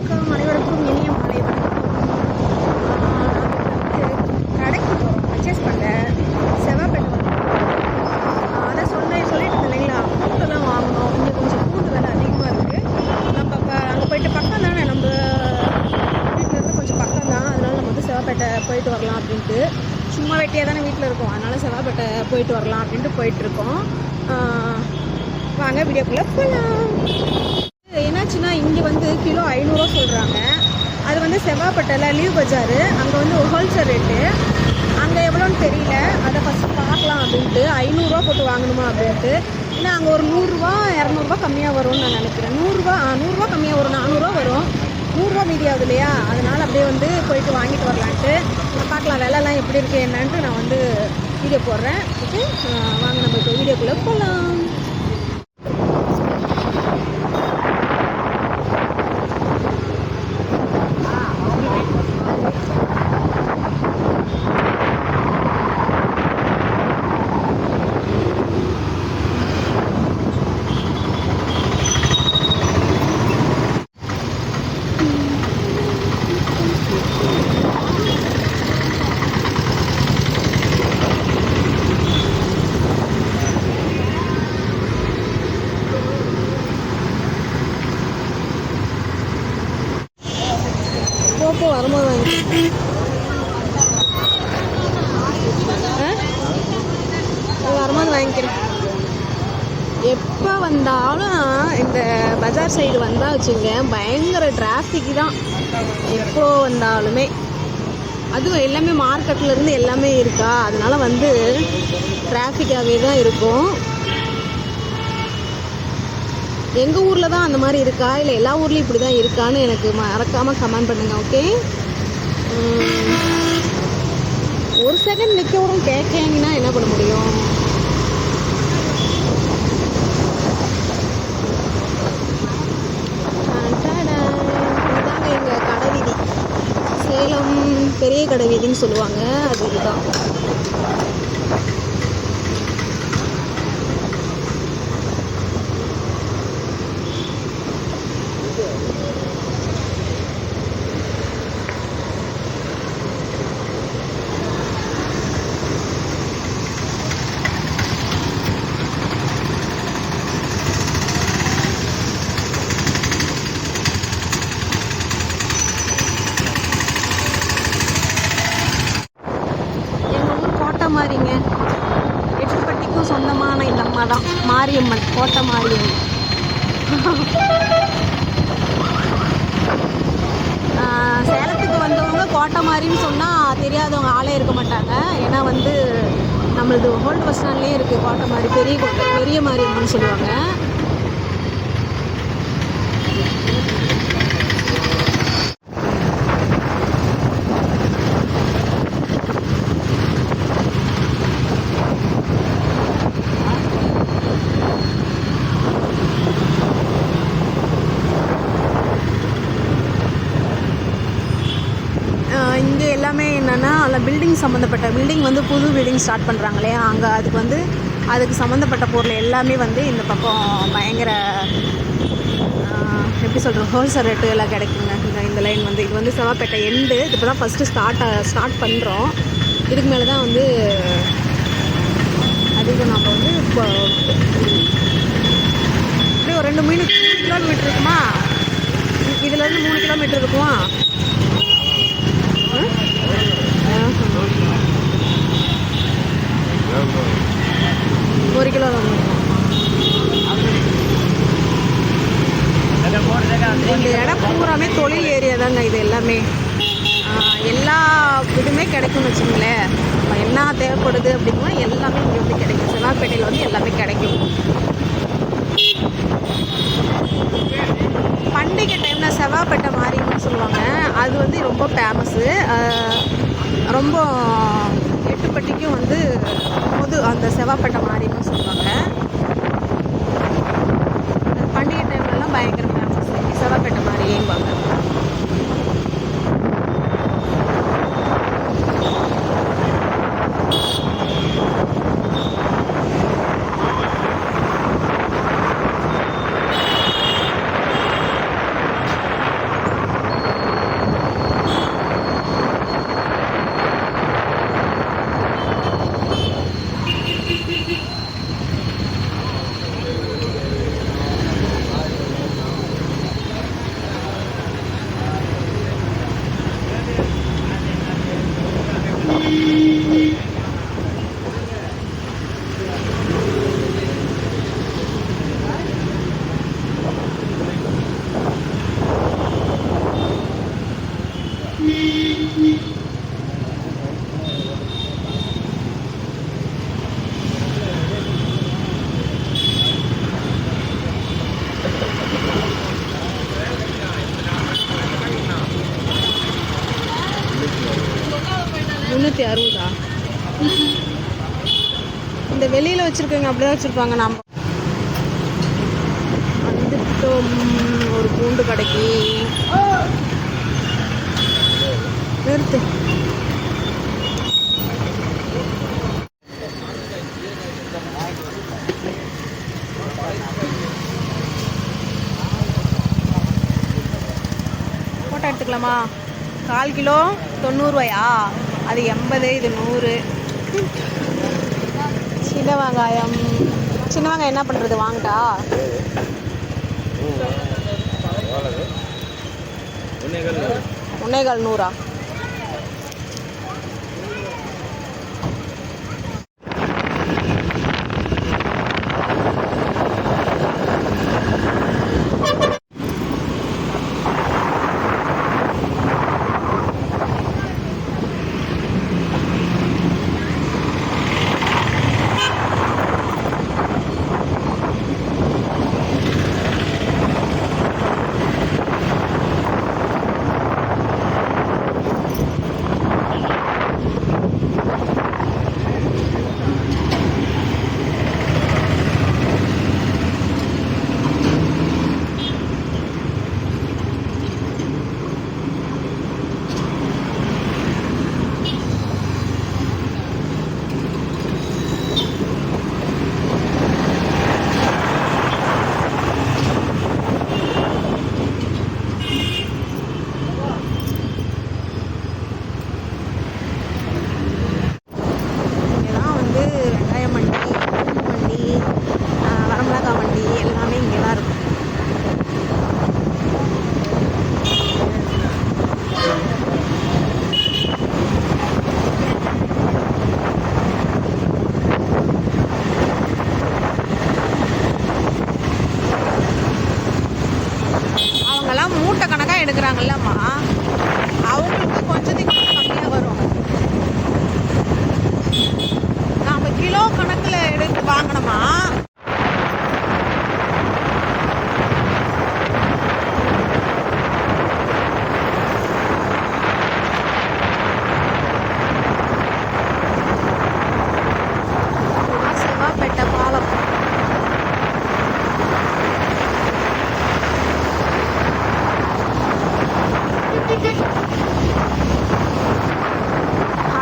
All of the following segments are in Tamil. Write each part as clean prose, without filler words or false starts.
வணக்கம் அனைவருக்கும் இனிய மாலை வணக்கம். கடைக்கு போகிறோம் பர்ச்சேஸ் பண்ண செவ்வாய்ப்பேட்டை அதான் சொல்லிட்டு இருந்தேன் இல்லைங்களா, பூண்டு தான் வாங்கணும். இங்கே கொஞ்சம் பூண்டு விலை அதிகமாக இருக்குது. நம்ம அங்கே போயிட்டு பக்கம் தானே, நம்ம வீட்டிலேருந்து கொஞ்சம் பக்கம் தான். அதனால நம்ம வந்து செவ்வாய்ப்பேட்டை போயிட்டு வரலாம் அப்படின்ட்டு, சும்மா வெட்டியாக தானே வீட்டில் இருக்கோம், அதனால் செவ்வாய்ப்பேட்டை போயிட்டு வரலாம் அப்படின்ட்டு போயிட்டுருக்கோம். வாங்க வீடியோக்குள்ளே போகலாம். என்னாச்சுன்னா இங்கே வந்து கிலோ 500 சொல்கிறாங்க. அது வந்து செவ்வாய்ப்பேட்டையில் லீவ் பஜாரு, அங்கே வந்து ஹோல்சேல் ரேட்டு. அங்கே எவ்வளோன்னு தெரியல, அதை ஃபஸ்ட்டு பார்க்கலாம் அப்படின்ட்டு. 500 போட்டு வாங்கணுமா அப்படின்ட்டு. ஏன்னா அங்கே ஒரு 100 200 கம்மியாக வரும்னு நான் நினைக்கிறேன். 100 கம்மியாக வரும், 400 வரும், 100 மீதி ஆகுது இல்லையா. அதனால் அப்படியே வந்து போயிட்டு வாங்கிட்டு வரலான்ட்டு. பார்க்கலாம் விலைலாம் எப்படி இருக்குது என்னன்ட்டு நான் வந்து வீடியோ போடுறேன். ஓகே, வாங்க நம்ம இப்போ வீடியோக்குள்ளே போகலாம். போப்போ வரும்போது வாங்கி வரும்போது வாங்கிக்கிறேன். எப்போ வந்தாலும் இந்த பஜார் சைடு வந்தால் வச்சுங்க, பயங்கர டிராஃபிக் தான் எப்போ வந்தாலுமே. அதுவும் எல்லாமே மார்க்கெட்லேருந்து எல்லாமே இருக்கா, அதனால வந்து டிராஃபிக்காகவே தான் இருக்கும். எங்கள் ஊரில் தான் அந்த மாதிரி இருக்கா, இல்லை எல்லா ஊர்லேயும் இப்படி தான் இருக்கான்னு எனக்கு மறக்காமல் கமெண்ட் பண்ணுங்கள். ஓகே, ஒரு செகண்ட் நிற்க விடும் கேட்கீங்கன்னா என்ன பண்ண முடியும். இதுதாங்க எங்கள் கடை வீதி, சேலம் பெரிய கடை வீதின்னு சொல்லுவாங்க, அது இதுதான். மாறிங்க, எட்டுப்பட்டிக்கும் சொந்தமான இந்த அம்மா தான் மாரியம்மன், கோட்டை மாரியம்மன். சேலத்துக்கு வந்தவங்க கோட்டை மாரின்னு சொன்னால் தெரியாதவங்க ஆளே இருக்க மாட்டாங்க. ஏன்னா வந்து நம்மளது ஓல்டு பஸ் ஸ்டாண்ட்லேயே இருக்குது கோட்டை மாரி, பெரிய மாரியம்மன் சொல்லுவாங்க. இங்கே எல்லாமே என்னென்னா, அதில் பில்டிங் சம்மந்தப்பட்ட பில்டிங் வந்து புது பில்டிங் ஸ்டார்ட் பண்ணுறாங்க இல்லையா, அங்கே அதுக்கு சம்மந்தப்பட்ட பொருள் எல்லாமே வந்து இந்த பக்கம் பயங்கர எப்படி சொல்கிறோம், ஹோல்சேல் ரேட்டு எல்லாம் கிடைக்குங்க. இந்த லைன் வந்து இது வந்து செவ்வாய்ப்பேட்டை எண்டு. இது இப்போ தான் ஃபஸ்ட்டு ஸ்டார்ட் பண்ணுறோம். இதுக்கு மேலே தான் வந்து அதிகம். நம்ம வந்து இப்போ இப்படி ஒரு 2-3 கிலோமீட்டர் இருக்குமா, இதுலேருந்து 3 கிலோமீட்டர் இருக்குமா. 1 கிலோ தான். இந்த இடம் பூராமே தொழில் ஏரியா தாங்க. இது எல்லாமே எல்லா இதுவுமே கிடைக்கும்னு வச்சுங்களேன். என்ன தேவைப்படுது அப்படின்னா எல்லாமே இங்கே வந்து கிடைக்கும். செவ்வாய்ப்பேட்டையில் வந்து எல்லாமே கிடைக்கும். பண்டிகை டைமில் செவ்வாய்ப்பேட்டை மாரியம்மன் சொல்லுவாங்க, அது வந்து ரொம்ப ஃபேமஸ்ஸு. ரொம்ப எட்டுப்பட்டிக்கும் வந்து அந்த செவ்வாய்ப்பேட்டை மாரியம்மன் சொல்லுவாங்க. பண்டிகை டைம்லலாம் பயங்கர ஃபேமஸ் செவ்வாய்ப்பேட்டை மாரியேம்பாங்க. 360. இந்த வெளியில் வச்சுருக்கவங்க அப்படி தான் வச்சுருப்பாங்க. நம்ம வந்துட்டோம் ஒரு பூண்டு கடைக்கு. நிறுத்து. ஃபோட்டோ எடுத்துக்கலாமா? 1/4 கிலோ 90 ரூபாயா? அது 80, இது 100. சின்ன வெங்காயம் என்ன பண்ணுறது? வாங்கட்டா? 1/4 100. மூட்டை கணக்காக எடுக்கிறாங்கல்லம்மா, அவங்களுக்கு கொஞ்சத்துக்கு கம்மியாக வரும். நாம் கிலோ கணக்கில் எடுத்து வாங்கினோமா செவ்வாப்பேட்டை பாலம்.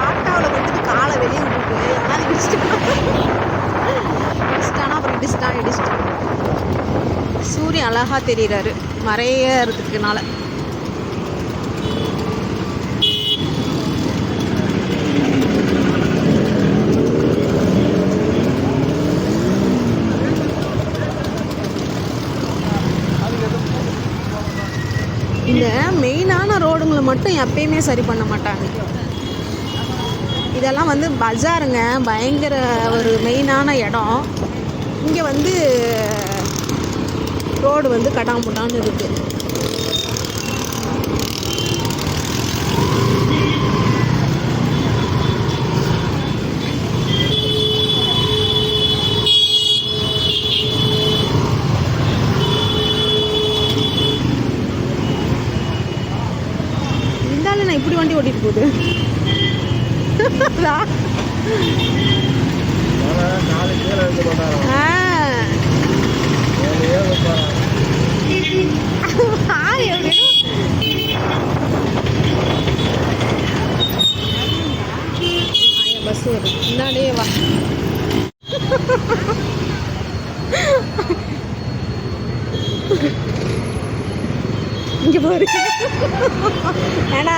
ஆட்டாவில் வந்துட்டு காலை வெளியே விட்டுட்டு எல்லாம் இடிச்சிட்டானா அப்புறம் இடிச்சிட்டான். சூரியன் அழகா தெரியுறாரு மறையறதுக்குனால. இந்த மெயினான ரோடுங்களை மட்டும் எப்பயுமே சரி பண்ண மாட்டாங்க. இதெல்லாம் வந்து பஜாருங்க, பயங்கர ஒரு மெயினான இடம். இங்கே வந்து ரோடு வந்து கட்டாமுட்டான்னு இருக்குது. இருந்தாலும் நான் இப்படி வண்டி ஓட்டிட்டு போகுது. பஸ் வருது முன்னாடியே வா. இங்கே பாரு. ஏடா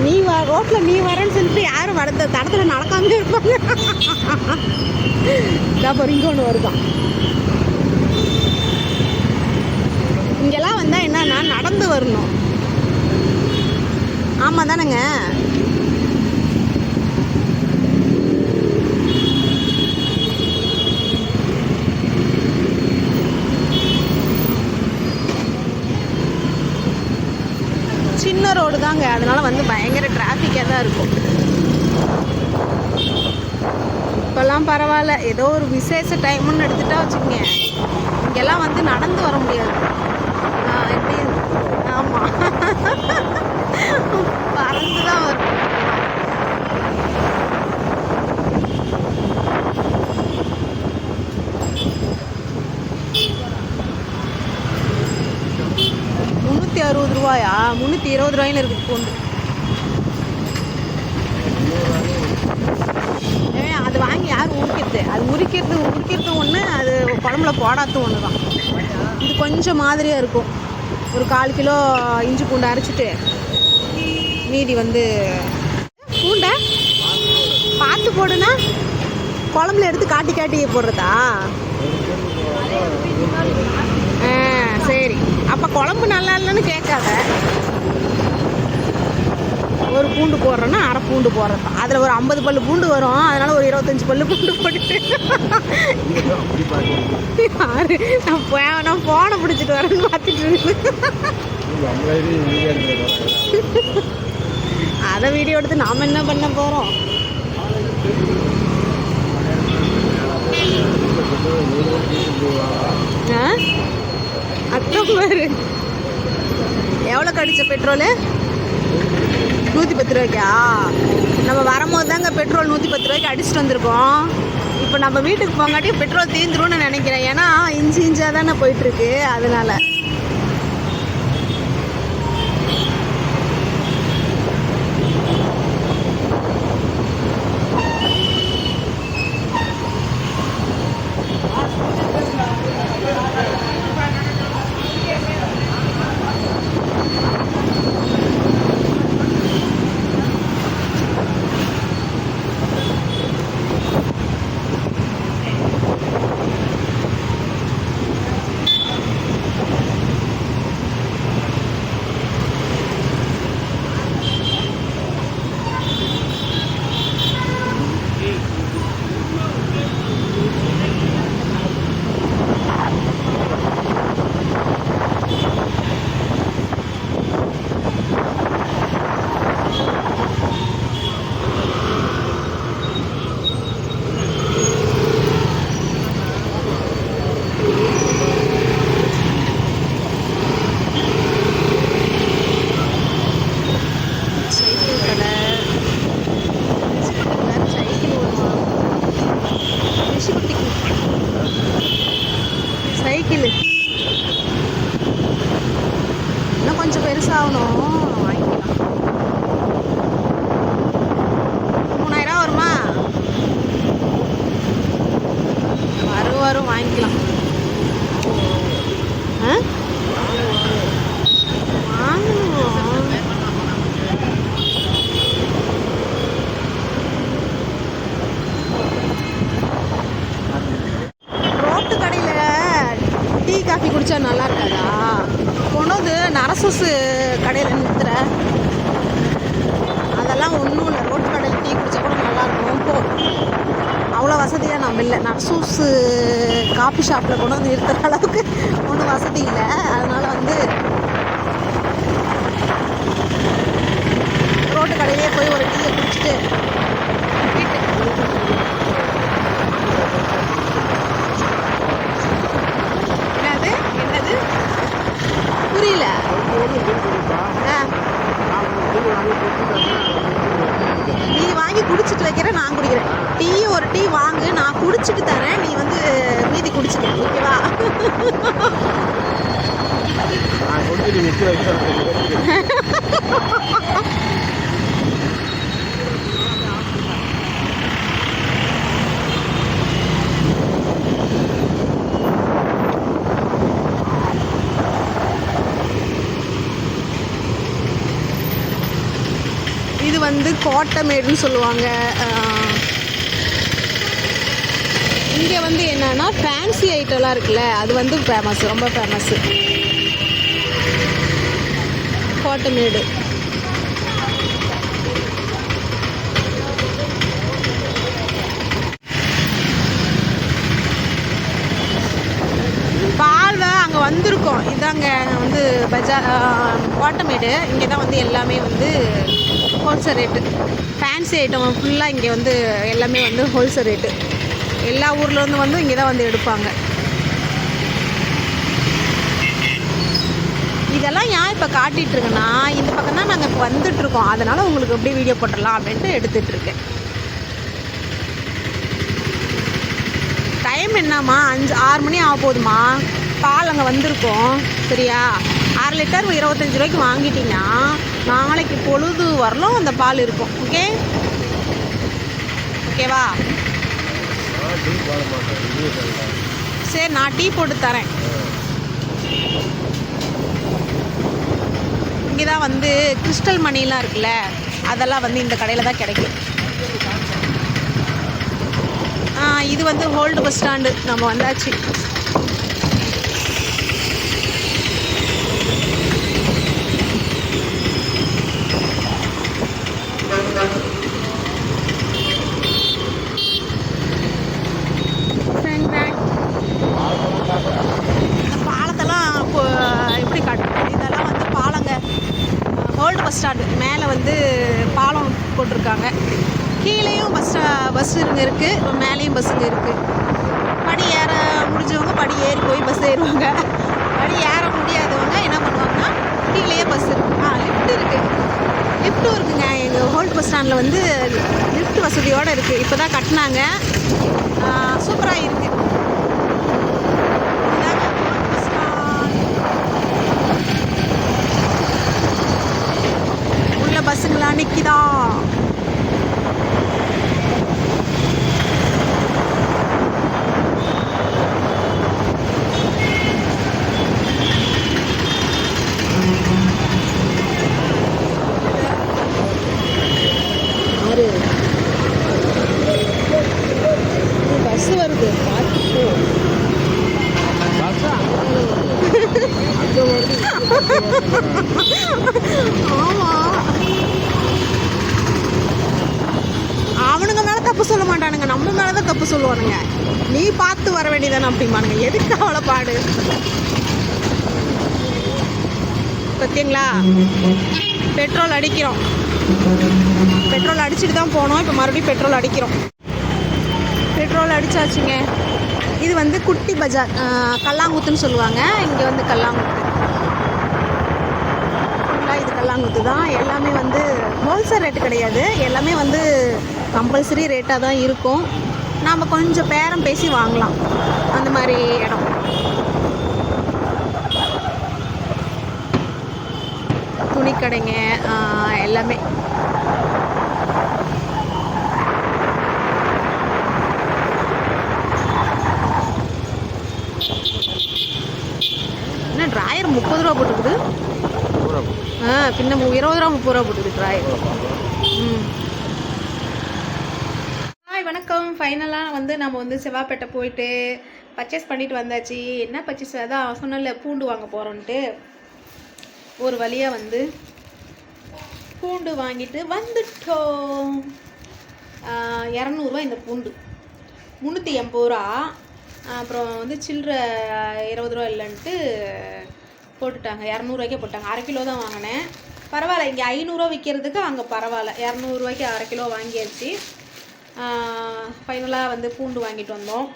நீ ரோட்டில் நீ வரேன்னு சொல்லிட்டு யாரும் வர தடத்தில் நடக்காமலே இருப்பாங்க. பாரு இங்கே ஒன்று வருதான். இங்கெல்லாம் வந்தால் என்னன்னா நடந்து வரணும். ஆமாம் தானேங்க? சின்ன ரோடு தாங்க, அதனால வந்து பயங்கர டிராஃபிக்காக தான் இருக்கும். இப்போல்லாம் பரவாயில்ல, ஏதோ ஒரு விசேஷ டைமுன்னு எடுத்துட்டா வச்சுக்கோங்க, இங்கெல்லாம் வந்து நடந்து வர முடியாது. எப்படி? ஆமாம், பறந்து தான் வரும். ரூபாயா? 320 ரூபாயில இருக்குது பூண்டு. அது வாங்கி யார் உரிக்கிறது? அது உரிக்கிறது ஒன்று, அது குழம்புல போடாத ஒன்று தான். இது கொஞ்சம் மாதிரியாக இருக்கும். ஒரு 1/4 கிலோ இஞ்சி பூண்டு அரைச்சிட்டு மீதி வந்து பூண்டை பார்த்து போடுனா குழம்புல எடுத்து காட்டி காட்டி போடுறதா? சரி, அப்போ குழம்பு நல்லா இல்லைன்னு கேட்காத. ஒரு பூண்டு போடுறோன்னா அரை பூண்டு போடுறது தான். அதில் ஒரு 50 பல்லு பூண்டு வரும். அதனால் ஒரு 25 பல்லு பூண்டு போட்டுட்டு நான் ஃபோனை பிடிச்சிட்டு வரேன்னு பார்த்துட்டு இருக்கு. அதை வீடியோ எடுத்து நாம் என்ன பண்ண போகிறோம்? அக்கம் பாரு, எவ்வளோ கடிச்ச பெட்ரோலு? 110 ரூபாய்க்கா? நம்ம வரும்போது தாங்க பெட்ரோல் 110 ரூபாய்க்கு அடிச்சுட்டு வந்திருக்கோம். இப்போ நம்ம வீட்டுக்கு போங்காட்டி பெட்ரோல் தீந்துரும்னு நினைக்கிறேன். ஏன்னா இஞ்சாக தானே போயிட்டுருக்கு, அதனால. சைக்கிள் இன்னும் கொஞ்சம் பெருசாகணும், வாங்கிக்கலாம். 3000 வருமா? வரும் வாங்கிக்கலாம். ரோட்டு கடையில் டீ காஃபி குடித்தா நல்லா இருக்காதா? கொண்டு நரசூசு கடையில் நிறுத்துற அதெல்லாம் ஒன்றும் இல்லை. ரோட்டு கடையில் டீ குடித்தா கூட நல்லாயிருக்கும். போ, அவ்வளோ வசதியாக நம்ம இல்லை. நரசூசு காஃபி ஷாப்பில் கொண்டு வந்து நிறுத்துகிற அளவுக்கு ஒன்றும் வசதி இல்லை. அதனால் வந்து ரோட்டு கடையிலே போய் ஒரு டீயை குடிச்சிட்டு என்னது புரியல. நீ வாங்கி குடிச்சிட்டு வைக்கிற, நான் குடிக்கிறேன். டீ ஒரு டீ வாங்கு, நான் குடிச்சிட்டு தரேன். நீ வந்து மீதி குடிச்சிக்க, ஓகேவா? இது வந்து கோட்டமேடுன்னு சொல்லுவாங்க. இங்கே வந்து என்னன்னா ஃபேன்சி ஐட்டம்லாம் இருக்குல்ல, அது வந்து ஃபேமஸ், ரொம்ப ஃபேமஸ்ஸு கோட்டமேடு. பால்வா அங்கே வந்திருக்கோம். இதாங்க வந்து கோட்டமேடு. இங்கே தான் வந்து எல்லாமே வந்து ஹோல்சேல் ரேட்டு. ஃபேன்சி ஐட்டம் ஃபுல்லாக இங்கே வந்து எல்லாமே வந்து ஹோல்சேல் ரேட்டு. எல்லா ஊர்லேருந்து வந்து இங்கே தான் வந்து எடுப்பாங்க. இதெல்லாம் ஏன் இப்போ காட்டிகிட்ருக்கேன்னா, இந்த பக்கம் தான் நாங்கள் இப்போ வந்துட்டுருக்கோம். அதனால் உங்களுக்கு அப்படியே வீடியோ போட்டுடலாம் அப்படின்ட்டு எடுத்துகிட்ருக்கேன். டைம் என்னம்மா 5-6 மணி ஆக போகுதுமா. பால் அங்கே வந்திருக்கோம், சரியா? 1/2 லிட்டர் 25 ரூபாய்க்கு வாங்கிட்டீங்கன்னா நாளைக்கு பொழுது வரலும் அந்த பால் இருக்கும். ஓகேவா? சரி, நான் டீ போட்டு தரேன். இங்கே தான் வந்து கிறிஸ்டல் மணிலாம் இருக்குல்ல, அதெல்லாம் வந்து இந்த கடையில் தான் கிடைக்கும். இது வந்து ஓல்டு பஸ் ஸ்டாண்டு. நம்ம வந்தாச்சு. இந்த பாலத்தெல்லாம் எப்படி காட்டுறது? இதெல்லாம் வந்து பாலங்க. ஓல்டு பஸ் ஸ்டாண்டு மேலே வந்து பாலம் போட்டிருக்காங்க. கீழேயும் பஸ்ஸுங்க இருக்குது, மேலேயும் பஸ்ஸுங்க இருக்குது. படி ஏற முடிஞ்சவங்க படி ஏறி போய் பஸ் ஏறுவாங்க. படி ஏற முடியாதவங்க என்ன பண்ணுவாங்கன்னா கீழேயே பஸ் இருக்குது. லிஃப்ட் இருக்குது. லிஃப்ட்டும் இருக்குங்க. எங்கள் ஓல்டு பஸ் ஸ்டாண்டில் வந்து லிஃப்ட் வசதியோடு இருக்குது. இப்போ தான் கட்டினாங்க. சூப்பராக இருக்குது. உள்ள பஸ்ஸுங்களா நிற்கிதா? பஸ் வருது, பார்த்துக்கோ. ஆமா, அவனுங்க மேல தப்பு சொல்ல மாட்டானுங்க, நம்ம மேலதான் தப்பு சொல்லுவானுங்க. நீ பார்த்து வர வேண்டியதானே அப்படிம்பானுங்க. எதுக்கு அவ்வளோ பாடு? பார்த்தீங்களா? பெட்ரோல் அடிக்கிறோம். பெட்ரோல் அடிச்சுட்டு தான் போனோம். இப்போ மறுபடியும் பெட்ரோல் அடிக்கிறோம். பெட்ரோல் அடிச்சாச்சுங்க. இது வந்து குட்டி பஜார், கல்லாங்குத்துன்னு சொல்லுவாங்க. இங்கே வந்து கல்லாங்குத்து. இது கல்லாங்குத்து தான். எல்லாமே வந்து ஹோல்சேல் ரேட்டு கிடையாது. எல்லாமே வந்து கம்பல்சரி ரேட்டாக தான் இருக்கும். நாம் கொஞ்சம் பேரம் பேசி வாங்கலாம். அந்த மாதிரி இடம். துணிக்கடைங்க எல்லாமே. என்ன ட்ராயர் 30 ரூபா போட்டுருக்குது? பின்ன 20 ரூபா 30 ரூபா போட்டுருக்கு ட்ராயர். ஹாய், வணக்கம். ஃபைனலாக வந்து நம்ம வந்து செவ்வாப்பேட்டை போயிட்டு பர்ச்சேஸ் பண்ணிட்டு வந்தாச்சு. என்ன பர்ச்சேஸ்? அதான் சொன்னல, பூண்டு வாங்க போகிறோன்ட்டு. ஒரு வழியாக வந்து பூண்டு வாங்கிட்டு வந்துட்டோம். 200 இந்த பூண்டு, 380 ரூபா. அப்புறம் வந்து சில்லற 20 ரூபா இல்லைன்ட்டு போட்டுட்டாங்க. 200 போட்டாங்க. 1/2 கிலோ தான் வாங்கினேன். பரவாயில்ல, இங்கே 500 விற்கிறதுக்கு அங்கே பரவாயில்ல. 200 1/2 கிலோ வாங்கியாச்சு. ஃபைனலாக வந்து பூண்டு வாங்கிட்டு வந்தோம்.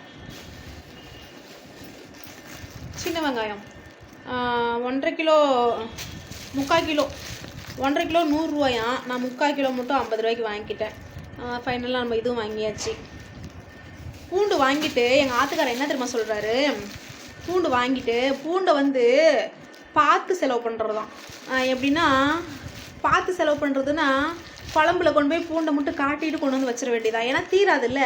சின்ன வெங்காயம் 1/2 கிலோ, 3/4 கிலோ. 1/2 கிலோ 100 ரூபாயா. நான் 3/4 கிலோ மட்டும் 50 ரூபாய்க்கு வாங்கிக்கிட்டேன். ஃபைனலாக நம்ம இதுவும் வாங்கியாச்சு. பூண்டு வாங்கிட்டு எங்கள் ஆத்துக்காரர் என்ன தெரியுமா சொல்கிறாரு? பூண்டு வாங்கிட்டு பூண்டை வந்து பார்த்து செலவு பண்ணுறது தான். எப்படின்னா, பார்த்து செலவு பண்ணுறதுன்னா, குழம்புல கொண்டு போய் பூண்டை மட்டும் காட்டிட்டு கொண்டு வந்து வச்சிட வேண்டியதான். ஏன்னா தீராதுல்ல.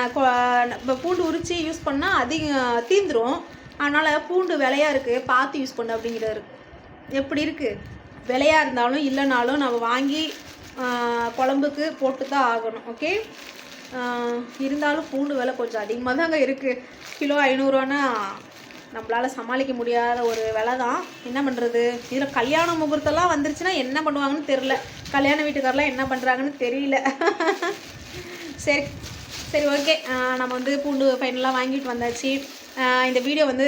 இப்போ பூண்டு உரித்து யூஸ் பண்ணால் அதிகம் தீந்துடும். அதனால் பூண்டு விலையாக இருக்குது, பார்த்து யூஸ் பண்ணு அப்படிங்கிறாரு. எப்படி இருக்குது? விலையாக இருந்தாலும் இல்லைனாலும் நம்ம வாங்கி குழம்புக்கு போட்டு தான் ஆகணும். ஓகே. இருந்தாலும் பூண்டு விலை கொஞ்சம் அதிகமாக தாங்க இருக்குது. கிலோ 500 ரூபான்னா நம்மளால் சமாளிக்க முடியாத ஒரு விலை தான். என்ன பண்ணுறது? இதில் கல்யாண முகூர்த்தம்லாம் வந்துருச்சுன்னா என்ன பண்ணுவாங்கன்னு தெரில. கல்யாண வீட்டுக்காரெலாம் என்ன பண்ணுறாங்கன்னு தெரியல. சரி சரி, ஓகே. நம்ம வந்து பூண்டு ஃபைனலாக வாங்கிட்டு வந்தாச்சு. இந்த வீடியோ வந்து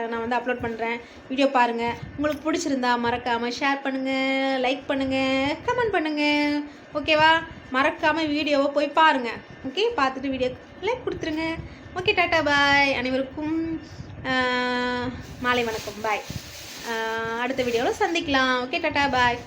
நான் வந்து அப்லோட் பண்ணுறேன். வீடியோ பாருங்கள். உங்களுக்கு பிடிச்சிருந்தா மறக்காமல் ஷேர் பண்ணுங்கள், லைக் பண்ணுங்கள், கமெண்ட் பண்ணுங்கள். ஓகேவா? மறக்காமல் வீடியோவை போய் பாருங்கள். ஓகே, பார்த்துட்டு வீடியோ லைக் கொடுத்துருங்க. ஓகே, டாட்டா பாய். அனைவருக்கும் மாலை வணக்கம். பாய். அடுத்த வீடியோவில் சந்திக்கலாம். ஓகே, டாட்டா பாய்.